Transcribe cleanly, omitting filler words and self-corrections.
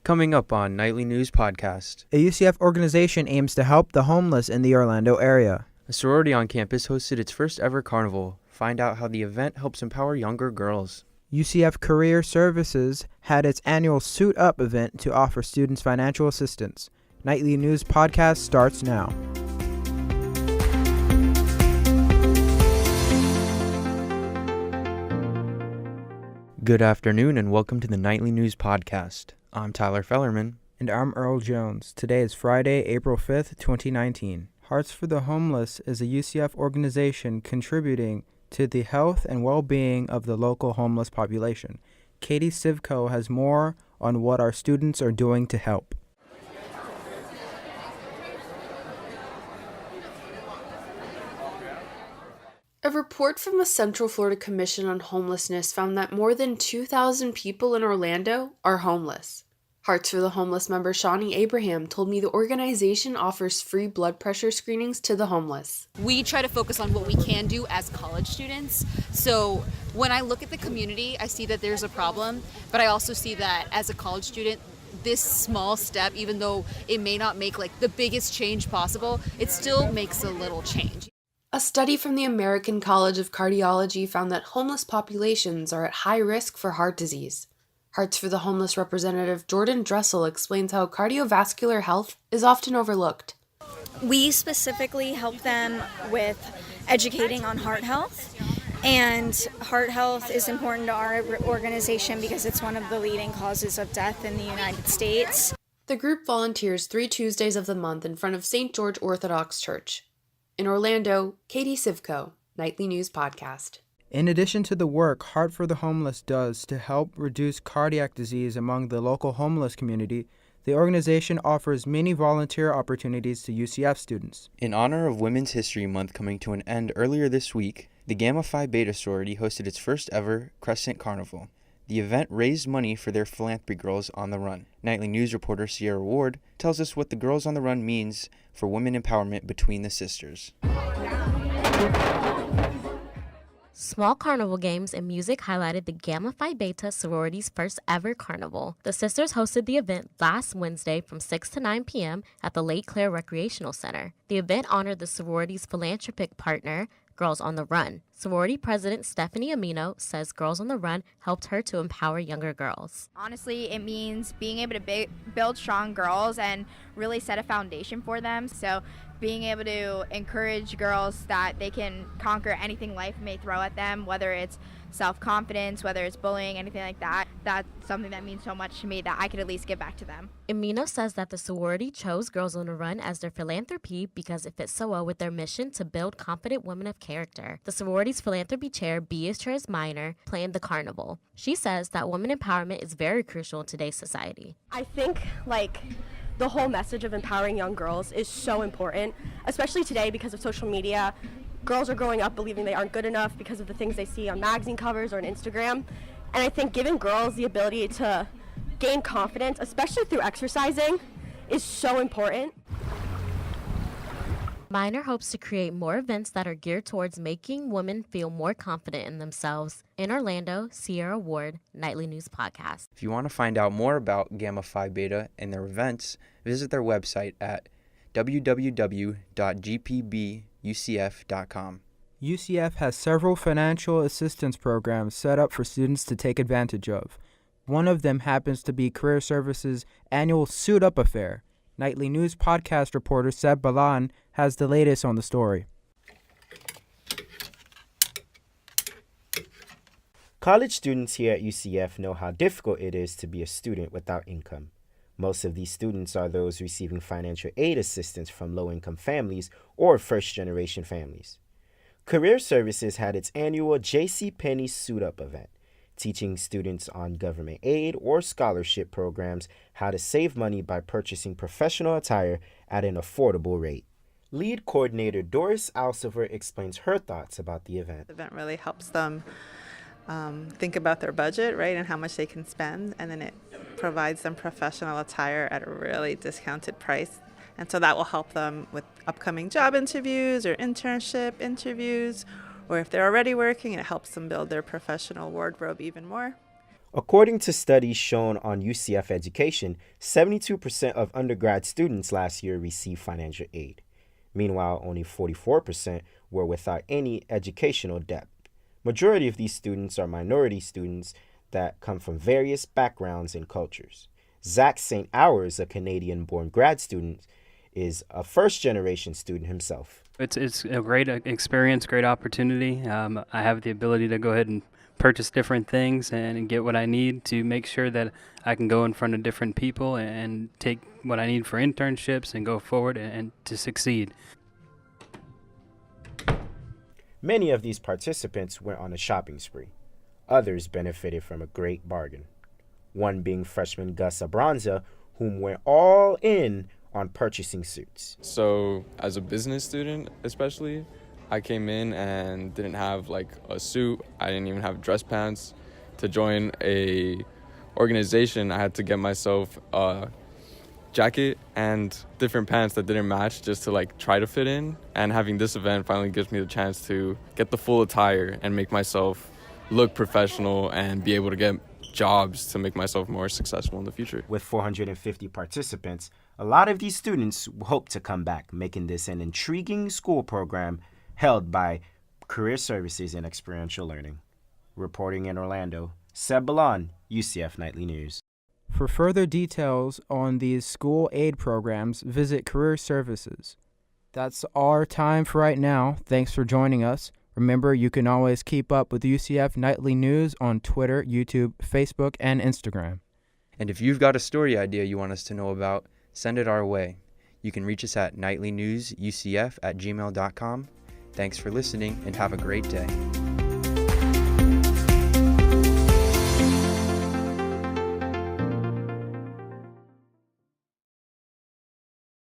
Coming up on Nightly News Podcast. A UCF organization aims to help the homeless in the Orlando area. A sorority on campus hosted its first ever carnival. Find out how the event helps empower younger girls. UCF Career Services had its annual Suit Up event to offer students financial assistance. Nightly News Podcast starts now. Good afternoon and welcome to the Nightly News Podcast. I'm Tyler Fellerman. And I'm Earl Jones. Today is Friday, April 5th, 2019. Hearts for the Homeless is a UCF organization contributing to the health and well-being of the local homeless population. Katie Sivko has more on what our students are doing to help. A report from the Central Florida Commission on Homelessness found that more than 2,000 people in Orlando are homeless. Hearts for the Homeless member Shawnee Abraham told me the organization offers free blood pressure screenings to the homeless. We try to focus on what we can do as college students. So when I look at the community, I see that there's a problem, but I also see that as a college student, this small step, even though it may not make like the biggest change possible, it still makes a little change. A study from the American College of Cardiology found that homeless populations are at high risk for heart disease. Hearts for the Homeless representative Jordan Dressel explains how cardiovascular health is often overlooked. We specifically help them with educating on heart health, and heart health is important to our organization because it's one of the leading causes of death in the United States. The group volunteers 3 Tuesdays of the month in front of St. George Orthodox Church. In Orlando, Katie Sivko, Nightly News Podcast. In addition to the work Heart for the Homeless does to help reduce cardiac disease among the local homeless community, the organization offers many volunteer opportunities to UCF students. In honor of Women's History Month coming to an end earlier this week, the Gamma Phi Beta sorority hosted its first ever Crescent Carnival. The event raised money for their philanthropy Girls on the Run. Nightly News reporter Sierra Ward tells us what the Girls on the Run means for women empowerment between the sisters. Small carnival games and music highlighted the Gamma Phi Beta sorority's first ever carnival. The sisters hosted the event last Wednesday from 6 to 9 p.m. at the Lake Claire Recreational Center. The event honored the sorority's philanthropic partner, Girls on the Run. Sorority President Stephanie Amino says Girls on the Run helped her to empower younger girls. Honestly, it means being able to build strong girls and really set a foundation for them. So being able to encourage girls that they can conquer anything life may throw at them, whether it's self-confidence, whether it's bullying, anything like that. That's something that means so much to me that I could at least give back to them. Amino says that the sorority chose Girls on the Run as their philanthropy because it fits so well with their mission to build confident women of character. The sorority's philanthropy chair, Beatrice Minor, planned the carnival. She says that women empowerment is very crucial in today's society. I think the whole message of empowering young girls is so important, especially today because of social media. Girls are growing up believing they aren't good enough because of the things they see on magazine covers or on Instagram. And I think giving girls the ability to gain confidence, especially through exercising, is so important. Minor hopes to create more events that are geared towards making women feel more confident in themselves. In Orlando, Sierra Ward, Nightly News Podcast. If you want to find out more about Gamma Phi Beta and their events, visit their website at www.gpbucf.com. UCF has several financial assistance programs set up for students to take advantage of. One of them happens to be Career Services' annual Suit Up affair. Nightly News Podcast reporter Seb Balan has the latest on the story. College students here at UCF know how difficult it is to be a student without income. Most of these students are those receiving financial aid assistance from low-income families or first-generation families. Career Services had its annual JCPenney Suit Up event, teaching students on government aid or scholarship programs how to save money by purchasing professional attire at an affordable rate. Lead coordinator Doris Alciver explains her thoughts about the event. The event really helps them think about their budget, right, and how much they can spend, and then it provides them professional attire at a really discounted price. And so that will help them with upcoming job interviews or internship interviews, or if they're already working, it helps them build their professional wardrobe even more. According to studies shown on UCF Education, 72% of undergrad students last year received financial aid. Meanwhile, only 44% were without any educational debt. Majority of these students are minority students that come from various backgrounds and cultures. Zach St. Hours, a Canadian-born grad student, is a first-generation student himself. It's a great experience, great opportunity. I have the ability to go ahead and purchase different things and get what I need to make sure that I can go in front of different people and take what I need for internships and go forward and to succeed. Many of these participants went on a shopping spree. Others benefited from a great bargain. One being freshman Gus Abranza, whom went all in on purchasing suits. So as a business student especially, I came in and didn't have like a suit. I didn't even have dress pants. To join a organization, I had to get myself a jacket and different pants that didn't match just to like try to fit in. And having this event finally gives me the chance to get the full attire and make myself look professional and be able to get jobs to make myself more successful in the future. With 450 participants, a lot of these students hope to come back, making this an intriguing school program held by Career Services and Experiential Learning. Reporting in Orlando, Seb Balan, UCF Nightly News. For further details on these school aid programs, visit Career Services. That's our time for right now. Thanks for joining us. Remember, you can always keep up with UCF Nightly News on Twitter, YouTube, Facebook, and Instagram. And if you've got a story idea you want us to know about, send it our way. You can reach us at nightlynewsucf@gmail.com. Thanks for listening and have a great day.